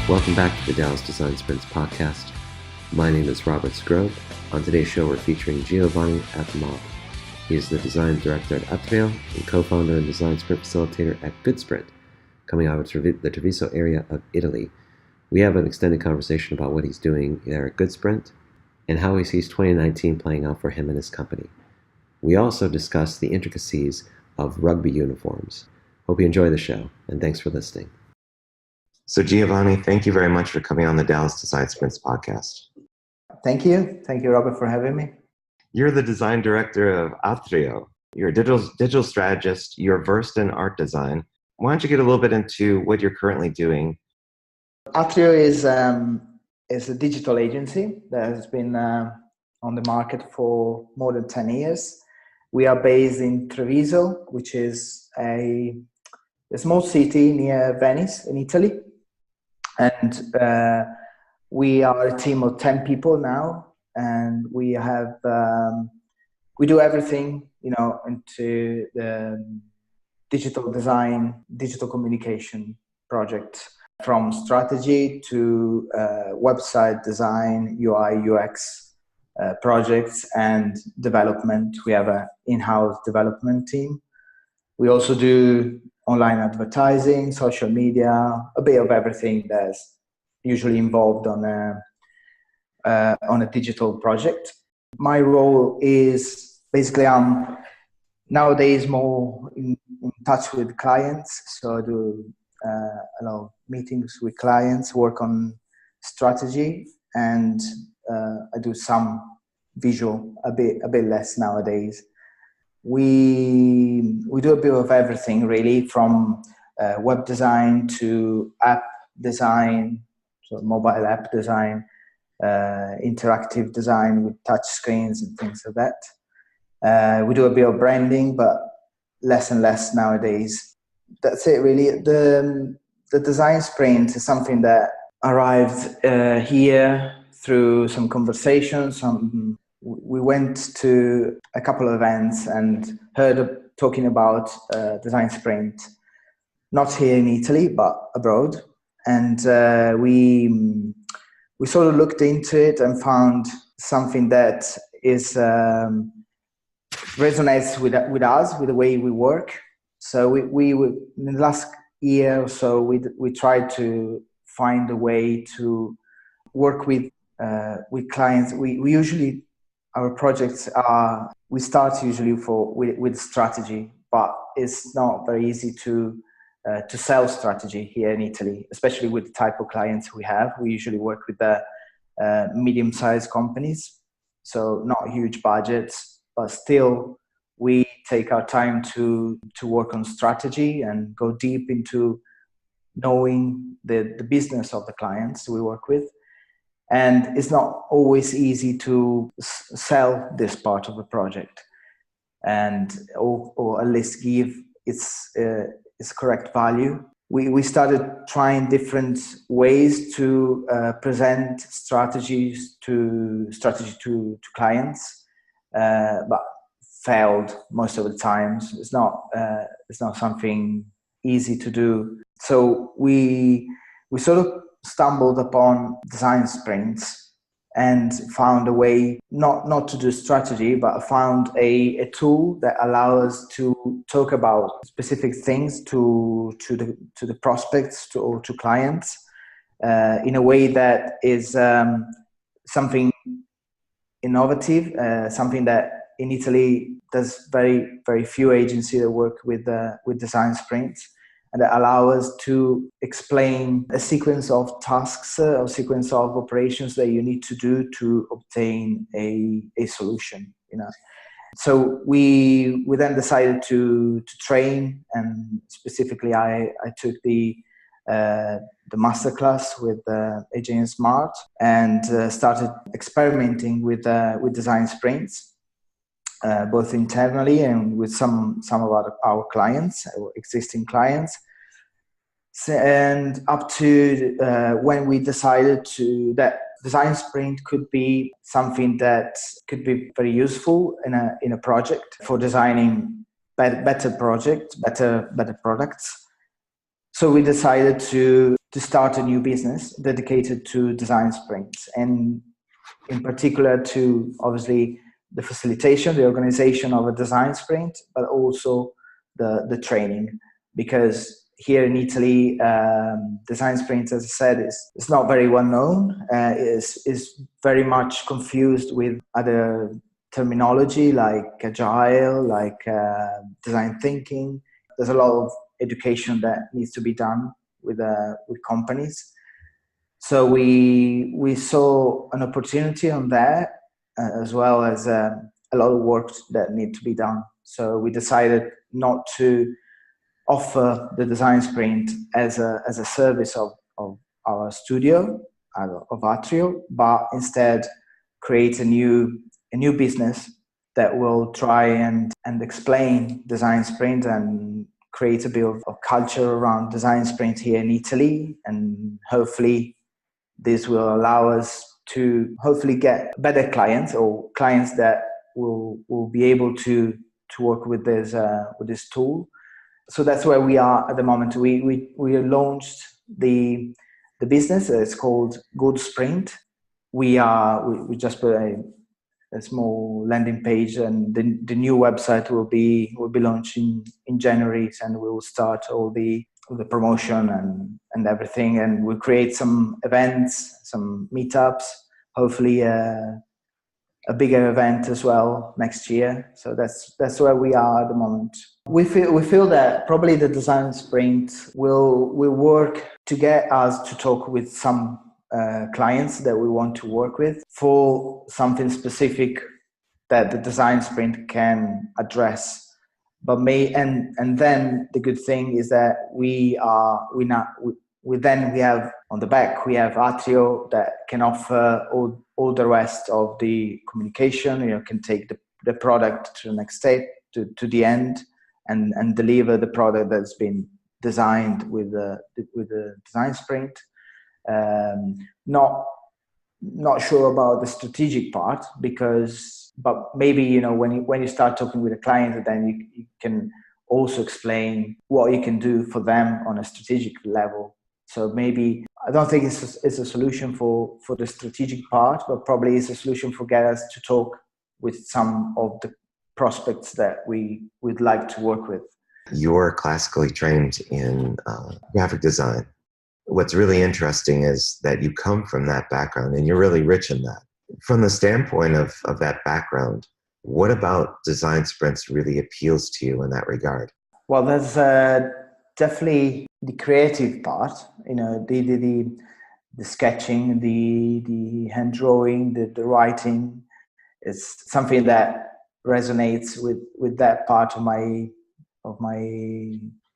Welcome back to the DDS Design Sprints podcast. My name is Robert Scrobe. On today's show, we're featuring Giovanni Atalmi. He is the design director at àtrio and co-founder and design sprint facilitator at goodsprint, coming out of the Treviso area of Italy. We have an extended conversation about what he's doing there at goodsprint and how he sees 2019 playing out for him and his company. We also discuss the intricacies of rugby uniforms. Hope you enjoy the show, and thanks for listening. So Giovanni, thank you very much for coming on the DDS Design Sprints podcast. Thank you. Thank you, Robert, for having me. You're the design director of àtrio. You're a digital strategist. You're versed in art design. Why don't you get a little bit into what you're currently doing? àtrio is a digital agency that has been on the market for more than 10 years. We are based in Treviso, which is a small city near Venice in Italy. And we are a team of 10 people now. And we have, we do everything, into the digital design, digital communication project, from strategy to website design, UI, UX projects and development. We have an in-house development team. We also do online advertising, social media, a bit of everything that's usually involved on a digital project. My role is basically I'm nowadays more in touch with clients, so I do a lot of meetings with clients, work on strategy, and I do some visual, a bit less nowadays. We do a bit of everything really, from web design to app design, so mobile app design, interactive design with touch screens and things like that. We do a bit of branding, but less and less nowadays. That's it really. The design sprint is something that arrived here through some conversations. We went to a couple of events and heard talking about design sprint, not here in Italy, but abroad. And we sort of looked into it and found something that is resonates with us, with the way we work. So we in the last year or so, we tried to find a way to work with clients. We usually, our projects we start usually with strategy, but it's not very easy to sell strategy here in Italy, especially with the type of clients we have. We usually work with the medium-sized companies, so not huge budgets, but still we take our time to work on strategy and go deep into knowing the business of the clients we work with. And it's not always easy to sell this part of the project, and or at least give its correct value. We started trying different ways to present strategy to clients, but failed most of the times. It's not something easy to do. So we sort of stumbled upon design sprints and found a way not to do strategy, but found a tool that allows us to talk about specific things to the prospects or to clients in a way that is something innovative, something that in Italy there's very, very few agencies that work with design sprints, and that allow us to explain a sequence of tasks or sequence of operations that you need to do to obtain a solution. So we then decided to train, and specifically I took the masterclass with AJ and Smart, and started experimenting with design sprints, both internally and with some of our clients, our existing clients. And up to when we decided that design sprint could be something that could be very useful in a project for designing better projects, better products. So we decided to start a new business dedicated to design sprints, and in particular to obviously the facilitation, the organization of a design sprint, but also the training. Because here in Italy, design sprint, as I said, is not very well known. Is very much confused with other terminology like agile, like design thinking. There's a lot of education that needs to be done with companies. So we saw an opportunity on that, as well as a lot of work that need to be done. So we decided not to offer the design sprint as a service of our studio, of Atrio, but instead create a new business that will try and explain design sprint and create a bit of culture around design sprint here in Italy. And hopefully this will allow us to hopefully get better clients, or clients that will be able to work with this tool. So that's where we are at the moment. We launched the business. It's called goodsprint. We just put a small landing page, and the new website will be launching in January, and we will start all the promotion and everything, and we'll create some events, some meetups, hopefully a bigger event as well next year. So that's where we are at the moment. We feel that probably the design sprint will work to get us to talk with some clients that we want to work with for something specific that the design sprint can address. But then the good thing is that we have on the back, we have Atrio that can offer all the rest of the communication. Can take the product to the next step, to the end, and deliver the product that's been designed with the design sprint. Not sure about the strategic part, but maybe when you start talking with a client, then you can also explain what you can do for them on a strategic level. So maybe I don't think it's a solution for the strategic part, but probably it's a solution for get us to talk with some of the prospects that we would like to work with. You're classically trained in graphic design. What's really interesting is that you come from that background, and you're really rich in that. From the standpoint of that background, what about design sprints really appeals to you in that regard? Well, there's definitely the creative part, the sketching, the hand drawing, the writing. It's something that resonates with that part of my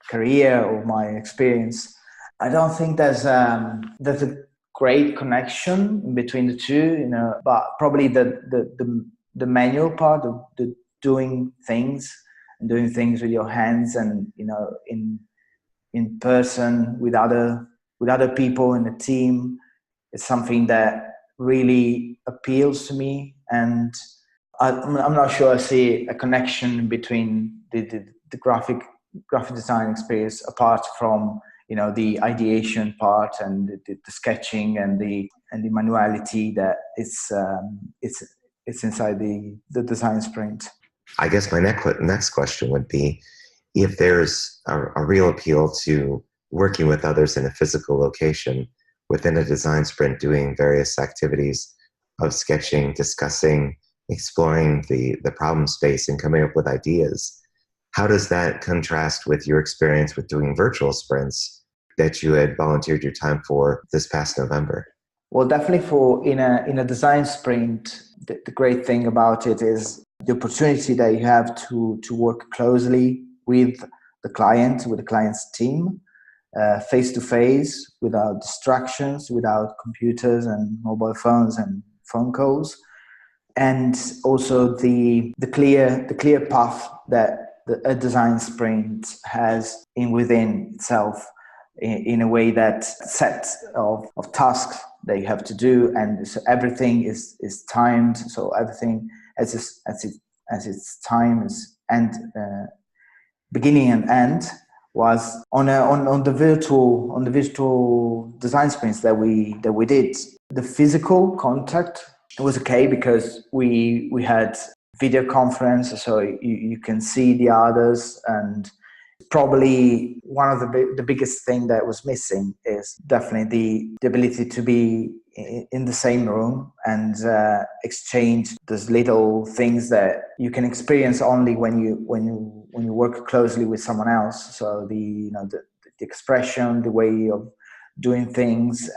career or my experience. I don't think there's a great connection between the two, but probably the manual part of the doing things with your hands, and in person with other people in the team, is something that really appeals to me. And I'm not sure I see a connection between the graphic design experience apart from the ideation part and the sketching and the manuality that it's inside the design sprint. I guess my next question would be, if there's a real appeal to working with others in a physical location within a design sprint, doing various activities of sketching, discussing, exploring the problem space and coming up with ideas, how does that contrast with your experience with doing virtual sprints that you had volunteered your time for this past November? Well, definitely in a design sprint, the great thing about it is the opportunity that you have to work closely with the client's team, face to face, without distractions, without computers and mobile phones and phone calls, and also the clear path that a design sprint has within itself, in a way that set of tasks that you have to do, and so everything is timed. So everything as its time is beginning and end. was on the virtual design sprints that we did. The physical contact was okay because we had video conference, so you can see the others. And probably one of the biggest thing that was missing is definitely the ability to be in the same room and exchange those little things that you can experience only when you work closely with someone else. So the expression, the way of doing things,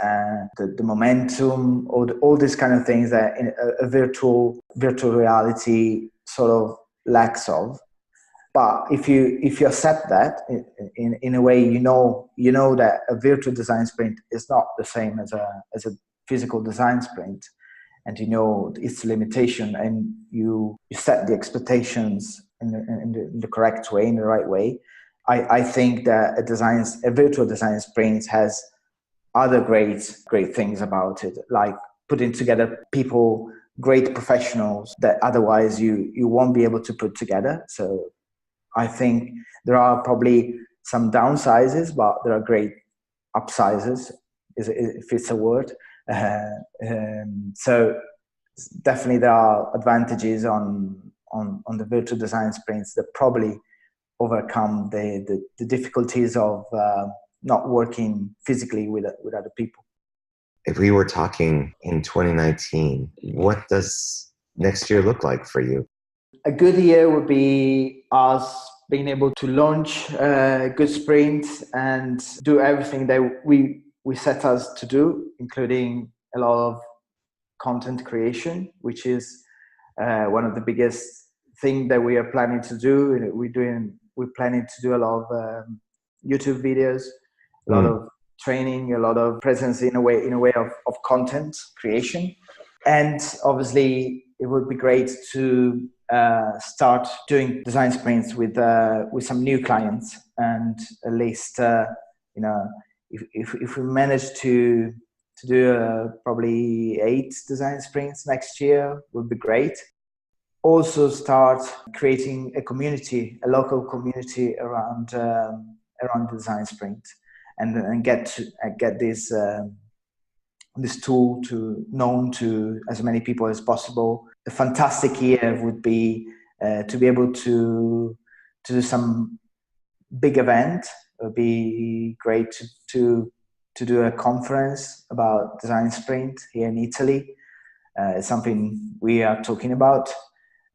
the momentum, all these kind of things that in a virtual reality sort of lacks of. But if you accept that in a way, you know that a virtual design sprint is not the same as a physical design sprint, and you know its limitation, and you set the expectations in the correct way, in the right way. I think that a virtual design sprint has other great things about it, like putting together people, great professionals that otherwise you won't be able to put together. So I think there are probably some downsizes, but there are great upsizes, if it's a word. So definitely there are advantages on the virtual design sprints that probably overcome the difficulties of not working physically with other people. If we were talking in 2019, what does next year look like for you? A good year would be us being able to launch a good sprint and do everything that we set us to do, including a lot of content creation, which is one of the biggest thing that we are planning to do. We're planning to do a lot of YouTube videos, a lot of training, a lot of presence in a way of content creation. And obviously it would be great to start doing design sprints with some new clients, and at least if we manage to do probably 8 design sprints next year, would be great. Also start creating a local community around the design sprint, and get this tool known to as many people as possible. A fantastic year would be to be able to do some big event. It would be great to do a conference about design sprint here in Italy. It's something we are talking about,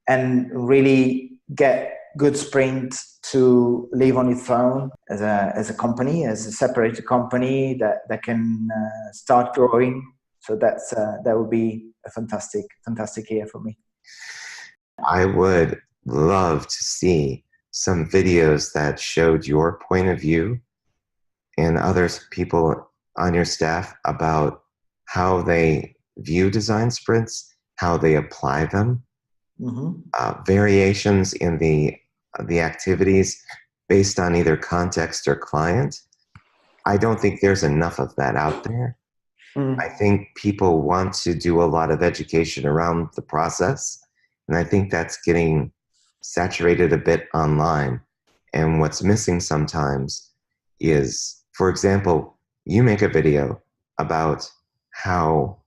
and really get Good Sprint to live on its own as a company, as a separated company that can start growing. So that would be a fantastic year for me. I would love to see some videos that showed your point of view and other people on your staff about how they view design sprints, how they apply them, variations in the activities based on either context or client. I don't think there's enough of that out there. I think people want to do a lot of education around the process, and I think that's getting saturated a bit online. And what's missing sometimes is, for example, you make a video about how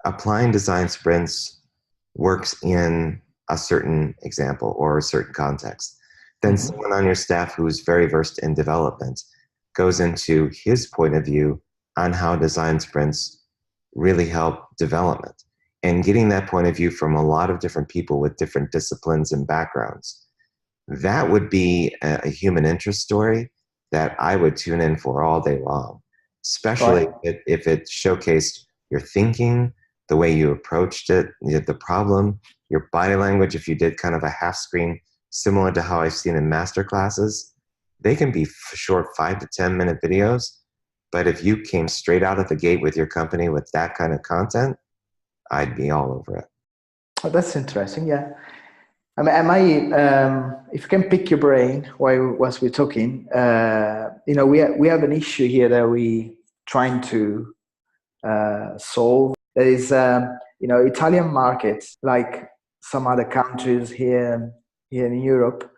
applying design sprints works in a certain example or a certain context. Then someone on your staff who's very versed in development goes into his point of view on how design sprints really help development. And getting that point of view from a lot of different people with different disciplines and backgrounds, that would be a human interest story that I would tune in for all day long, especially if it showcased your thinking, the way you approached it, the problem, your body language. If you did kind of a half screen, similar to how I've seen in master classes, they can be short 5 to 10 minute videos. But if you came straight out of the gate with your company with that kind of content, I'd be all over it. Oh, that's interesting. Yeah. I might, if you can pick your brain whilst we're talking, we have an issue here that we trying to solve. There is, Italian markets, like some other countries here in Europe,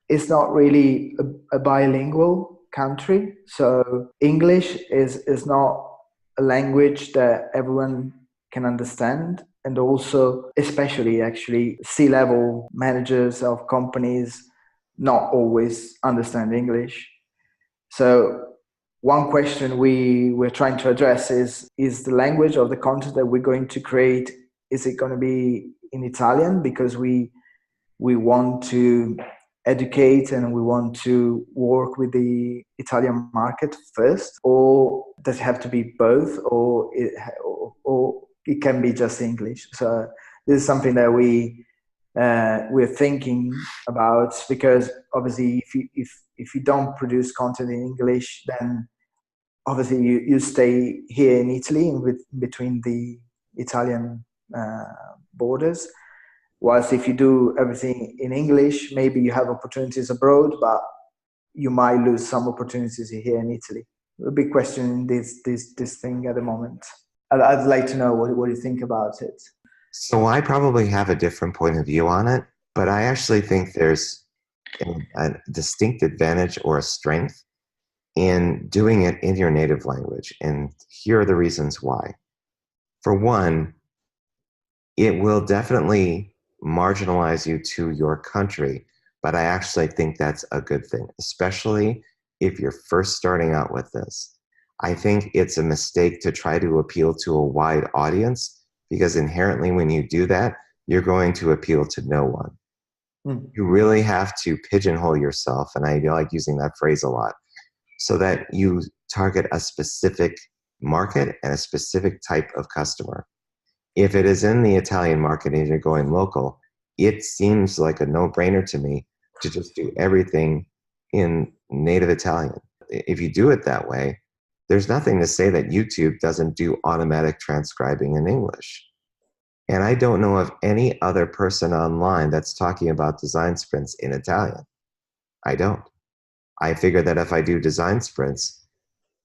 it's not really a bilingual country. So English is not a language that everyone can understand. And also, especially actually, C-level managers of companies not always understand English. So one question we're trying to address is the language of the content that we're going to create, is it going to be in Italian because we want to educate and we want to work with the Italian market first, or does it have to be both, or it can be just English? So this is something that we're thinking about, because obviously if you don't produce content in English, then obviously you stay here in Italy in between the Italian borders. Whilst if you do everything in English, maybe you have opportunities abroad, but you might lose some opportunities here in Italy. A big question this thing at the moment. I'd like to know what you think about it. So I probably have a different point of view on it, but I actually think there's a distinct advantage or a strength in doing it in your native language. And here are the reasons why. For one, it will definitely marginalize you to your country, but I actually think that's a good thing, especially if you're first starting out with this. I think it's a mistake to try to appeal to a wide audience, because inherently when you do that, you're going to appeal to no one. You really have to pigeonhole yourself, and I like using that phrase a lot, so that you target a specific market and a specific type of customer. If it is in the Italian market and you're going local, it seems like a no-brainer to me to just do everything in native Italian. If you do it that way, there's nothing to say that YouTube doesn't do automatic transcribing in English. And I don't know of any other person online that's talking about design sprints in Italian. I don't. I figure that if I do design sprints,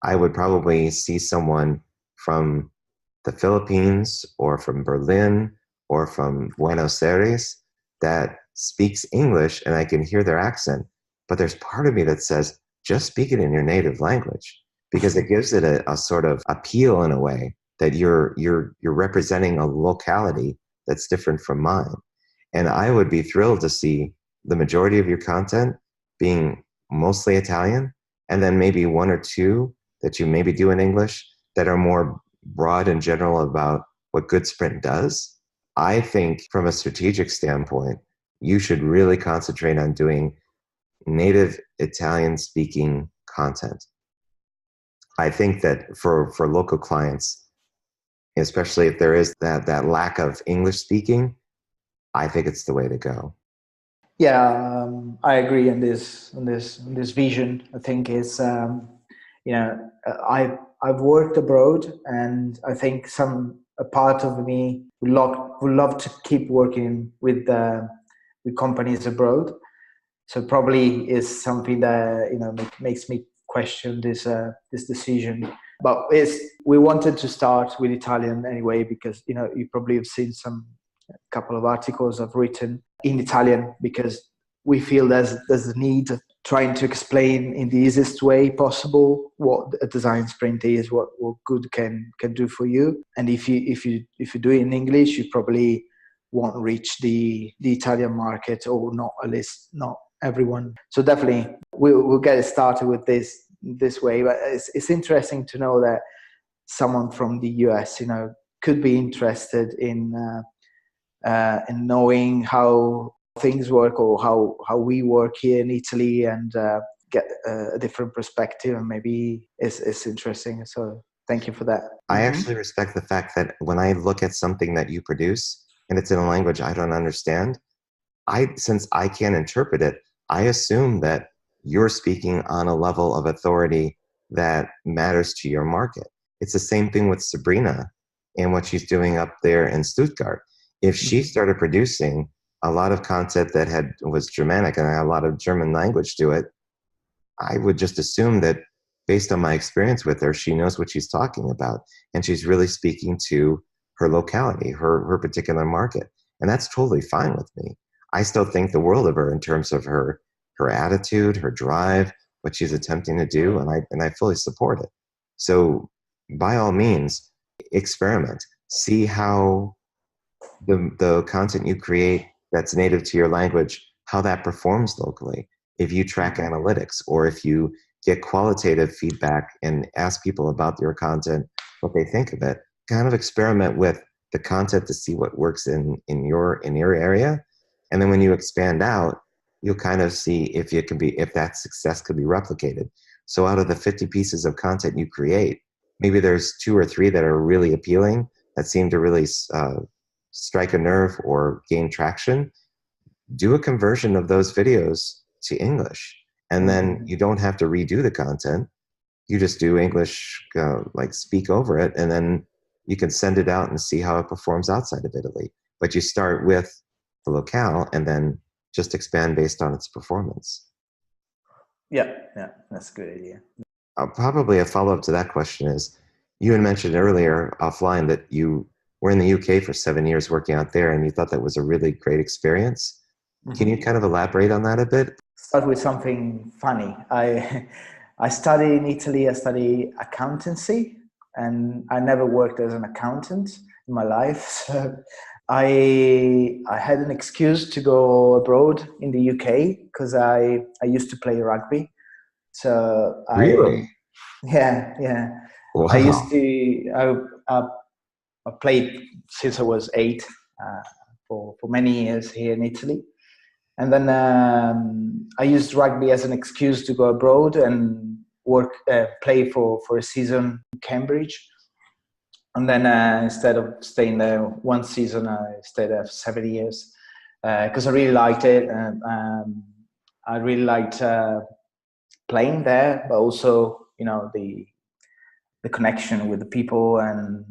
I would probably see someone from the Philippines or from Berlin or from Buenos Aires that speaks English and I can hear their accent. But there's part of me that says, just speak it in your native language, because it gives it a sort of appeal in a way that you're representing a locality that's different from mine. And I would be thrilled to see the majority of your content being mostly Italian, and then maybe one or two that you maybe do in English that are more broad and general about what goodsprint does. I think from a strategic standpoint, you should really concentrate on doing native Italian speaking content. I think that for local clients, especially if there is that lack of English speaking, I think it's the way to go. Yeah, I agree on this vision. I think it's I've worked abroad, and I think a part of me would love to keep working with companies abroad. So probably is something that makes me question this decision. But we wanted to start with Italian anyway, because you probably have seen a couple of articles I've written in Italian, because we feel there's a need trying to explain in the easiest way possible what a design sprint is, what good can do for you. And if you do it in English, you probably won't reach the Italian market, or not, at least not everyone. So definitely we'll get started with this way. But it's interesting to know that someone from the US, could be interested in knowing how things work, or how we work here in Italy, and get a different perspective, and maybe it's interesting. So thank you for that. I actually respect the fact that when I look at something that you produce and it's in a language I don't understand, since I can't interpret it, I assume that you're speaking on a level of authority that matters to your market. It's the same thing with Sabrina and what she's doing up there in Stuttgart. If she started producing a lot of content that was Germanic and had a lot of German language to it, I would just assume that based on my experience with her, she knows what she's talking about, and she's really speaking to her locality, her particular market. And that's totally fine with me. I still think the world of her in terms of her her attitude, her drive, what she's attempting to do, and I fully support it. So by all means, experiment. See how the content you create that's native to your language, how that performs locally. If you track analytics, or if you get qualitative feedback and ask people about your content, what they think of it, kind of experiment with the content to see what works in your area. And then when you expand out, you'll kind of see if that success could be replicated. So out of the 50 pieces of content you create, maybe there's 2 or 3 that are really appealing, that seem to really strike a nerve or gain traction. Do a conversion of those videos to English. And then you don't have to redo the content. You just do English, like speak over it, and then you can send it out and see how it performs outside of Italy. But you start with the locale and then just expand based on its performance. Yeah, that's a good idea. Probably a follow-up to that question is, you had mentioned earlier offline that you were in the UK for 7 years working out there, and you thought that was a really great experience. Can you kind of elaborate on that a bit? Start with something funny. I study in Italy, I study accountancy, and I never worked as an accountant in my life. So I had an excuse to go abroad in the UK because I used to play rugby. So Really? Yeah. Wow. I used to, I played since I was 8 for many years here in Italy. And then I used rugby as an excuse to go abroad and play for a season in Cambridge. And then instead of staying there 1 season, I stayed there for 7 years because I really liked it. I really liked playing there, but also, the connection with the people, and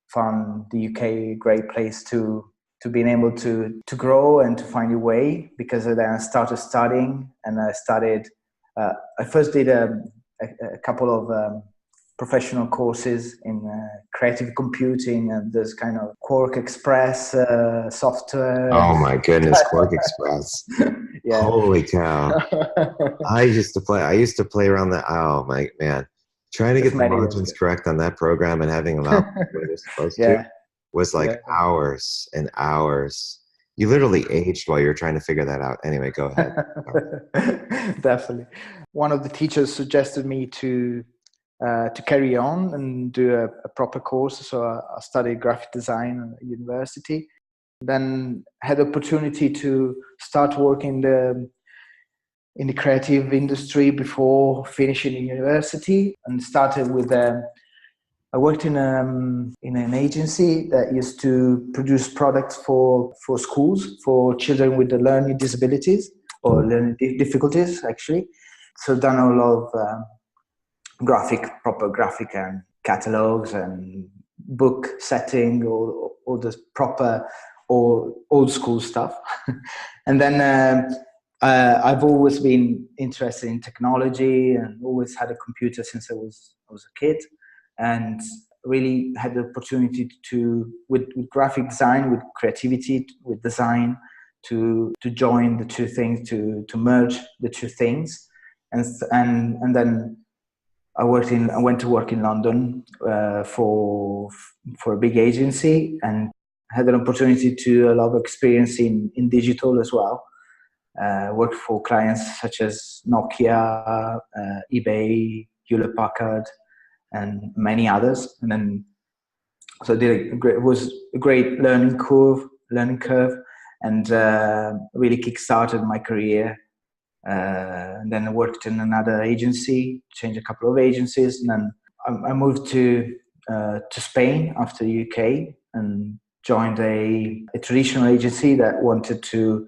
found the UK a great place to being able to grow and to find your way, because then I started studying, and I first did a couple of professional courses in creative computing and this kind of Quark Express software. Oh my goodness, Quark Express. Yeah. Holy cow. I used to play around that. Oh my man. Trying to get the margins correct on that program and having them out where they're supposed to was like hours and hours. You literally aged while you're trying to figure that out. Anyway, go ahead. Definitely. One of the teachers suggested me to carry on and do a proper course. So I studied graphic design at university. Then had the opportunity to start working in the creative industry before finishing university, and started with I worked in an agency that used to produce products for schools for children with learning disabilities or learning difficulties, actually. So done a lot of proper graphic and catalogs and book setting, all the proper or old school stuff. And then I've always been interested in technology and always had a computer since I was a kid, and really had the opportunity to, with graphic design, with creativity, with design, to join the two things, to merge the two things. And then I went to work in London for a big agency, and had an opportunity to a lot of experience in digital as well. Worked for clients such as Nokia, eBay, Hewlett Packard, and many others. And then, so it was a great learning curve, and really kickstarted my career. And then I worked in another agency, changed a couple of agencies, and then I moved to Spain after the UK, and joined a traditional agency that wanted to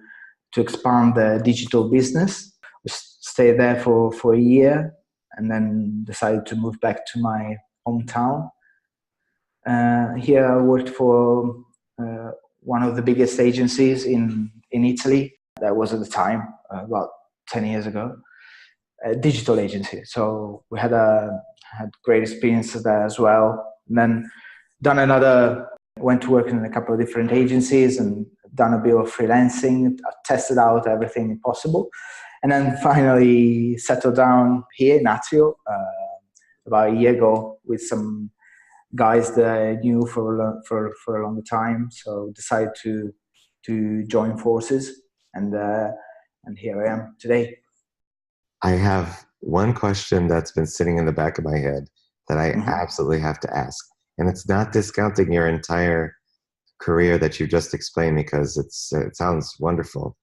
expand the digital business. Stayed there for a year, and then decided to move back to my hometown. Here I worked for one of the biggest agencies in Italy. That was at the time about 10 years ago, a digital agency. So we had great experiences there as well. And then went to work in a couple of different agencies and done a bit of freelancing, tested out everything possible. And then finally settled down here in àtrio about a year ago with some guys that I knew for a long time. So decided to join forces, and here I am today. I have one question that's been sitting in the back of my head that I Mm-hmm. absolutely have to ask. And it's not discounting your entire career that you just explained, because it sounds wonderful.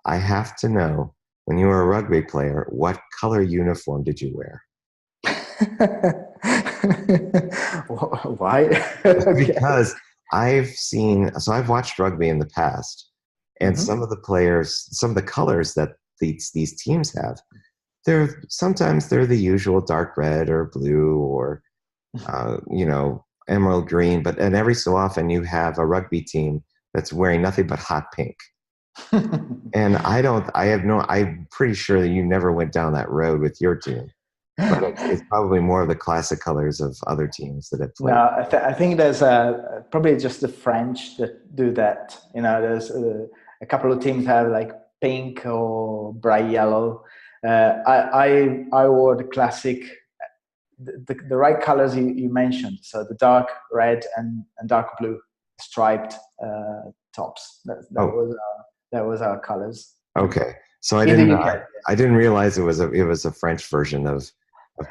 I have to know, when you were a rugby player, what color uniform did you wear? Why? Okay. Because I've watched rugby in the past, and Mm-hmm. some of the colors that these teams have, sometimes they're the usual dark red or blue or emerald green, and every so often you have a rugby team that's wearing nothing but hot pink. And I'm pretty sure that you never went down that road with your team, but it's probably more of the classic colors of other teams that have played. No, I think there's probably just the French that do that. There's a couple of teams have like pink or bright yellow. I wore the classic, the right colors you mentioned. So the dark red and dark blue striped tops. That was our colors. Okay, so I In the didn't UK. I didn't realize it was a French version of the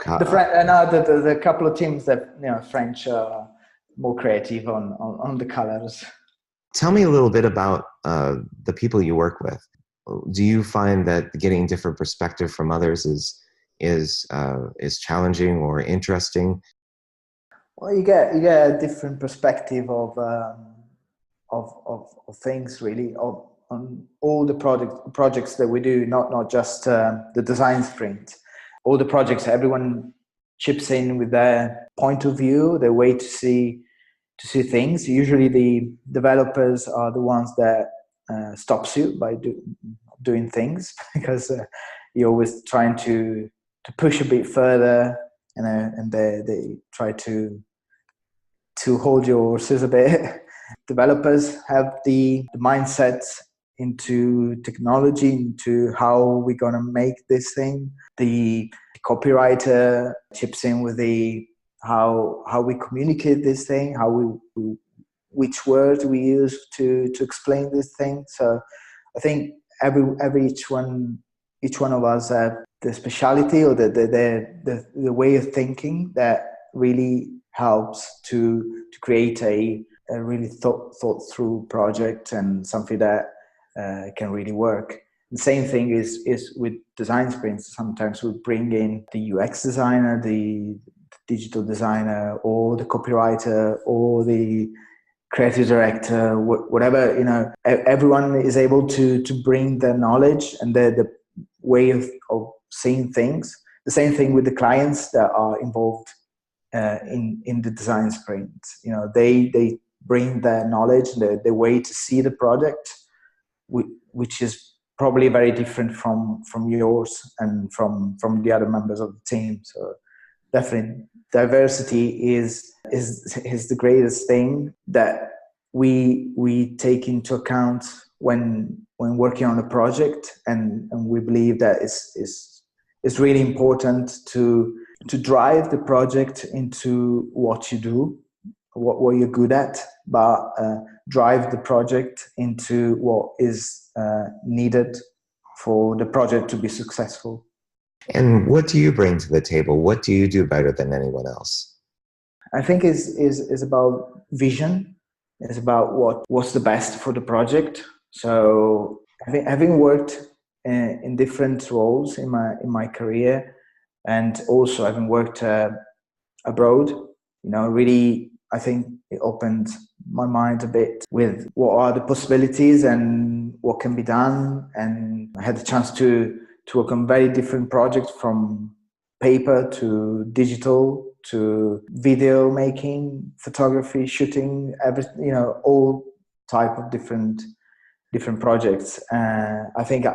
couple of teams that French are more creative on the colors. Tell me a little bit about the people you work with. Do you find that getting different perspective from others is challenging or interesting? Well, you get a different perspective of things, really, on all the projects that we do, not just the design sprint. All the projects, everyone chips in with their point of view, their way to see things. Usually the developers are the ones that stops you by doing things, because you're always trying to push a bit further, and they try to hold your horses a bit. Developers have the mindset into technology, into how we're going to make this thing. The copywriter chips in with how we communicate this thing, which words we use to explain this thing. So I think each one of us have the speciality or the way of thinking that really helps to create a really thought through project, and something that can really work. The same thing is with design sprints. Sometimes we bring in the UX designer, the digital designer, or the copywriter, or the creative director, whatever. Everyone is able to bring their knowledge and the way of seeing things. The same thing with the clients that are involved in the design sprint. They bring their knowledge, the way to see the project, which is probably very different from yours and from the other members of the team. So definitely diversity is the greatest thing that we take into account when working on a project, and we believe that it's really important to drive the project into what you do, what you're good at, but drive the project into what is needed for the project to be successful. And what do you bring to the table? What do you do better than anyone else? I think is about vision. It's about what's the best for the project. So having worked in different roles in my career, and also having worked abroad, really, I think it opened my mind a bit with what are the possibilities and what can be done. And I had the chance to work on very different projects, from paper to digital to video making, photography, shooting, everything, all type of different projects. I think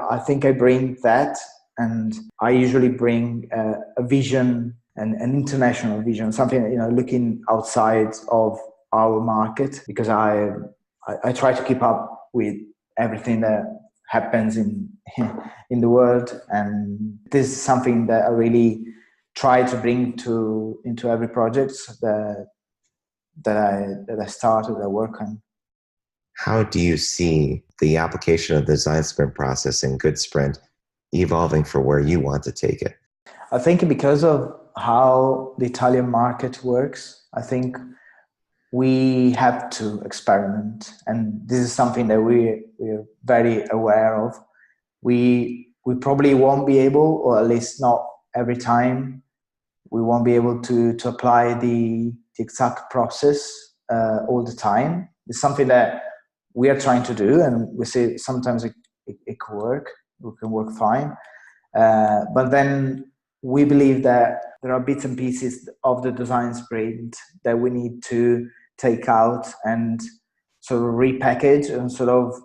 I bring that, and I usually bring a vision, an international vision, something, looking outside of our market, because I try to keep up with everything that happens in in the world. And this is something that I really try to bring into every project that I started, I work on. How do you see the application of the design sprint process in Good Sprint evolving for where you want to take it? I think because of how the Italian market works, I think we have to experiment, and this is something that we're very aware of. We probably won't be able, or at least not every time, we won't be able to apply the exact process all the time. It's something that we are trying to do, and we see sometimes it can work. It can work fine, but then we believe that there are bits and pieces of the design sprint that we need to take out and sort of repackage, and sort of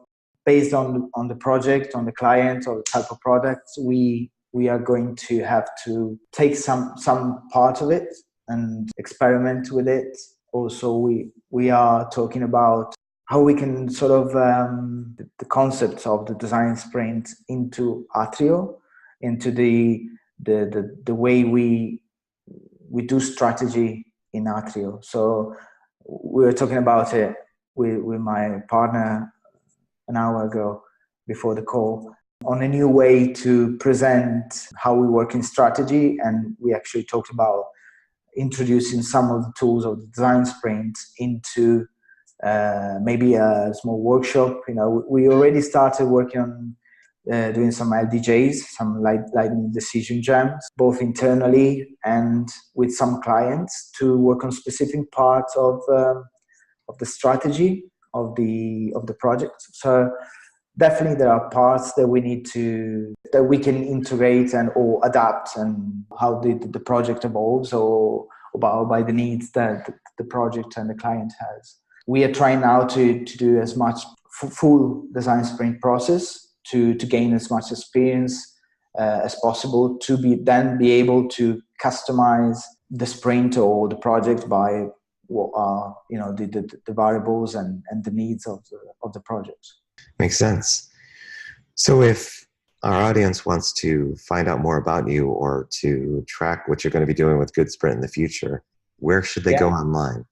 based on the project, on the client, or the type of products, we are going to have to take some part of it and experiment with it. Also, we are talking about how we can sort of the concepts of the design sprint into àtrio, into the way we do strategy in àtrio. So we were talking about it with my partner an hour ago before the call, on a new way to present how we work in strategy. And we actually talked about introducing some of the tools of the design sprint into maybe a small workshop. We already started working on doing some LDJs, some lightning decision jams, both internally and with some clients, to work on specific parts of the strategy of the project. So definitely there are parts that we can integrate and or adapt, and how the project evolves or by the needs that the project and the client has. We are trying now to do as much full design sprint process to gain as much experience as possible, to be able to customize the sprint or the project by what are the variables and the needs of the project. Makes sense. So if our audience wants to find out more about you or to track what you're going to be doing with Good Sprint in the future, where should they go online?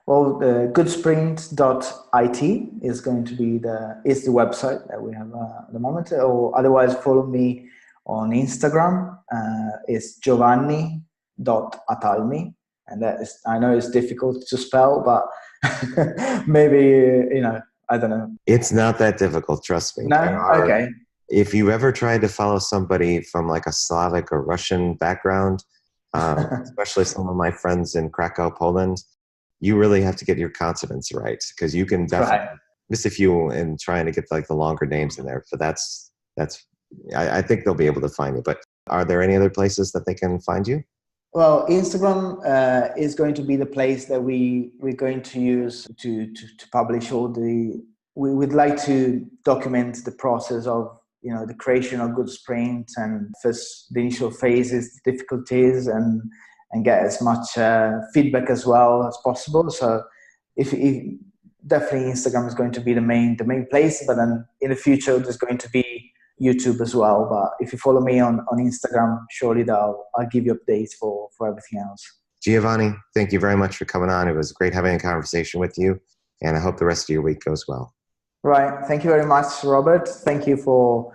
Well, the goodsprint.it is going to be the website that we have at the moment. Or otherwise, follow me on Instagram. It's Giovanni.Atalmi, and that is, I know it's difficult to spell, but maybe I don't know. It's not that difficult, trust me. No, okay. If you ever tried to follow somebody from like a Slavic or Russian background, especially some of my friends in Krakow, Poland, you really have to get your consonants right, because you can definitely miss a few in trying to get like the longer names in there. But that's I think they'll be able to find you. But are there any other places that they can find you? Well, Instagram is going to be the place that we're going to use to publish all the. We would like to document the process of the creation of Good Sprint, and first the initial phases, the difficulties, and get as much feedback as well as possible. So if definitely Instagram is going to be the main place, but then in the future there's going to be YouTube as well. But if you follow me on Instagram, surely I'll give you updates for everything else. Giovanni, thank you very much for coming on. It was great having a conversation with you, and I hope the rest of your week goes well. Right. Thank you very much, Robert. Thank you for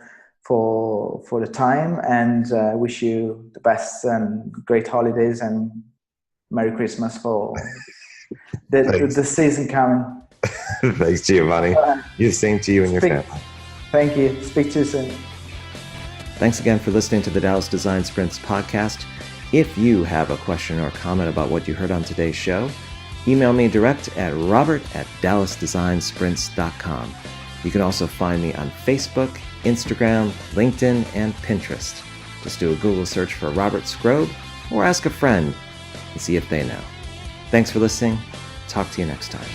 the time, and wish you the best and great holidays and Merry Christmas for the season coming. Thanks, Giovanni. The same to you and your family. Thank you. Speak to you soon. Thanks again for listening to the Dallas Design Sprints podcast. If you have a question or comment about what you heard on today's show, email me direct at robert@dallasdesignsprints.com. You can also find me on Facebook, Instagram, LinkedIn, and Pinterest. Just do a Google search for Robert Scrobe or ask a friend and see if they know. Thanks for listening. Talk to you next time.